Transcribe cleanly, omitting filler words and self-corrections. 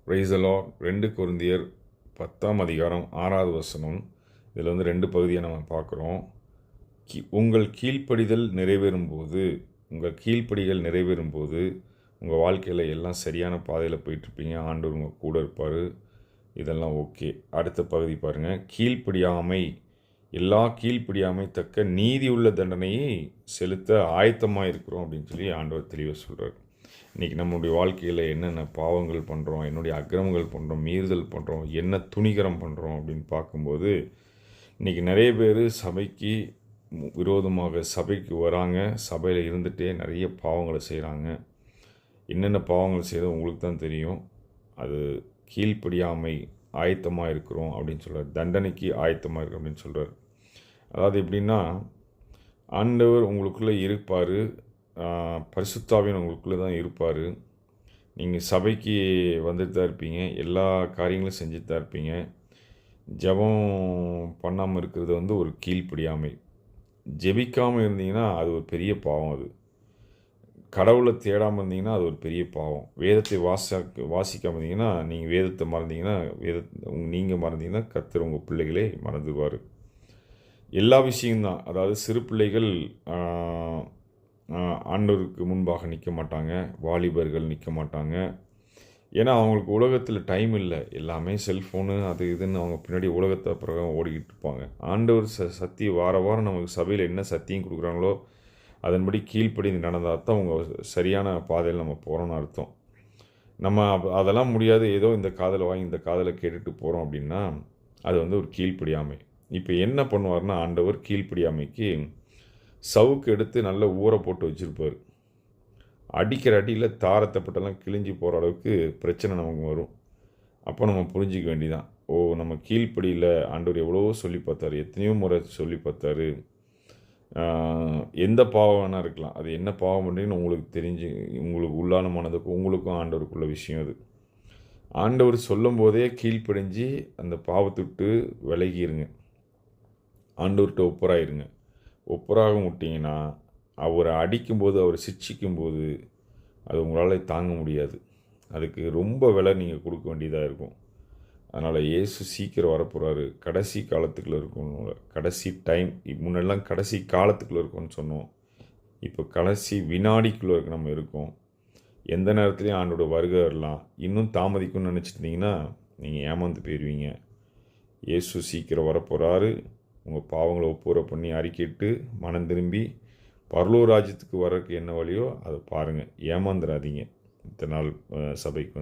Praise the Lord. 2 கொரிந்தியர் 10ஆம் அதிகாரம் 6வது வசனம். இதில் 2 பகுதியை நம்ம பார்க்குறோம். உங்கள் கீழ்ப்படிதல் நிறைவேறும்போது உங்கள் வாழ்க்கையில் எல்லாம் சரியான பாதையில் போயிட்டுருப்பீங்க. ஆண்டவர் உங்கள் கூட இருப்பார். இதெல்லாம் ஓகே. அடுத்த பகுதி பாருங்கள். எல்லா கீழ்ப்படியாமை தக்க நீதி உள்ள தண்டனையை செலுத்த ஆயத்தமாக இருக்கிறோம் அப்படின்னு சொல்லி ஆண்டவர் தெளிவாக சொல்கிறார். இன்றைக்கி நம்மளுடைய வாழ்க்கையில் என்னென்ன பாவங்கள் பண்ணுறோம், என்னுடைய அக்கிரமங்கள் பண்ணுறோம், மீறுதல் பண்ணுறோம், என்ன துணிகரம் பண்ணுறோம் அப்படின்னு பார்க்கும்போது இன்றைக்கி நிறைய பேர் சபைக்கு விரோதமாக சபைக்கு வராங்க. சபையில் இருந்துகிட்டே நிறைய பாவங்களை செய்கிறாங்க. என்னென்ன பாவங்கள் செய்கிறது உங்களுக்கு தான் தெரியும். அது கீழ்ப்படியாமை ஆயத்தமாக இருக்கிறோம் அப்படின்னு சொல்கிறார். தண்டனைக்கு ஆயத்தமாக இருக்கிறோம் அப்படின்னு சொல்கிறார். அதாவது எப்படின்னா, ஆண்டவர் உங்களுக்குள்ளே இருப்பார், பரிசுத்தாவின் உங்களுக்குள்ளே தான் இருப்பார். நீங்கள் சபைக்கு வந்துட்டு தான் இருப்பீங்க, எல்லா காரியங்களும் செஞ்சுட்டு தான் இருப்பீங்க. ஜெபம் பண்ணாமல் இருக்கிறது ஒரு கீழ்ப்படியாமை. ஜெபிக்காமல் இருந்தீங்கன்னா அது ஒரு பெரிய பாவம். அது கடவுளை தேடாமல் இருந்தீங்கன்னா அது ஒரு பெரிய பாவம். வேதத்தை வாசிக்காமல் இருந்தீங்கன்னா, நீங்கள் வேதத்தை மறந்தீங்கன்னா, நீங்கள் மறந்தீங்கன்னா கர்த்தர் உங்கள் பிள்ளைகளே மறந்துடுவார். எல்லா விஷயம்தான். அதாவது சிறு பிள்ளைகள் ஆண்டவருக்கு முன்பாக நிற்க மாட்டாங்க, வாலிபர்கள் நிற்க மாட்டாங்க. ஏன்னா அவங்களுக்கு உலகத்தில் டைம் இல்லை. எல்லாமே செல்ஃபோனு அது இதுன்னு அவங்க பின்னாடி உலகத்தை பிறகு ஓடிக்கிட்டு இருப்பாங்க. ஆண்டவர் சத்தியம் வாரம் நமக்கு சபையில் என்ன சத்தியம் கொடுக்குறாங்களோ அதன்படி கீழ்ப்படிந்து நடந்தால் தான் அவங்க சரியான பாதையில் நம்ம போகிறோன்னு அர்த்தம். நம்ம அதெல்லாம் முடியாது, ஏதோ இந்த காதில் வாங்கி இந்த காதில் கேட்டுட்டு போகிறோம் அப்படின்னா அது ஒரு கீழ்ப்படியாமை. இப்போ என்ன பண்ணுவார்னா, ஆண்டவர் கீழ்ப்படியாமைக்கு சவுக்கு எடுத்து நல்ல ஊற போட்டு வச்சுருப்பார். அடிக்கிற அடியில் தாரத்தைப்பட்டெல்லாம் கிழிஞ்சி போகிற அளவுக்கு பிரச்சனை நமக்கு வரும். அப்போ நம்ம புரிஞ்சிக்க வேண்டியதான். நம்ம கீழ்ப்படியில் ஆண்டவர் எவ்வளோ சொல்லி பார்த்தாரு, எத்தனையோ முறை சொல்லி பார்த்தாரு. எந்த பாவம் வேணால் இருக்கலாம், அது என்ன பாவம் பண்ணுறீங்கன்னு உங்களுக்கு உள்ளான மனதுக்கும் உங்களுக்கும் ஆண்டவருக்குள்ள விஷயம் அது. ஆண்டவர் சொல்லும் போதே கீழ்ப்படிஞ்சு அந்த பாவத்துட்டு விலகிருங்க. ஆண்டவர்கிட்ட ஒப்புராயிருங்க. ஒப்புராக விட்டிங்கன்னா அவரை அடிக்கும்போது, அவரை சிட்சிக்கும்போது அது உங்களால் தாங்க முடியாது. அதுக்கு ரொம்ப விலை நீங்கள் கொடுக்க வேண்டியதாக இருக்கும். அதனால் இயேசு சீக்கிரம் வரப்போகிறாரு. கடைசி காலத்துக்குள்ளே இருக்கும். கடைசி டைம். முன்னெல்லாம் கடைசி காலத்துக்குள்ளே இருக்கும்னு சொன்னோம். இப்போ கடைசி வினாடிக்குள்ளே நம்ம இருக்கோம். எந்த நேரத்துலையும் ஆண்டோட வருகை வரலாம். இன்னும் தாமதிக்கும்னு நினச்சிட்டிங்கன்னா நீங்கள் ஏமாந்து போயிடுவீங்க. இயேசு சீக்கிரம் வரப்போகிறாரு. உங்கள் பாவங்களை ஒப்புரை பண்ணி அறிக்கையிட்டு மனம் திரும்பி பரலோக ராஜ்யத்துக்கு வர்றதுக்கு என்ன வழியோ அதை பாருங்கள். ஏமாந்துடாதீங்க. இத்தனை நாள் சபைக்கு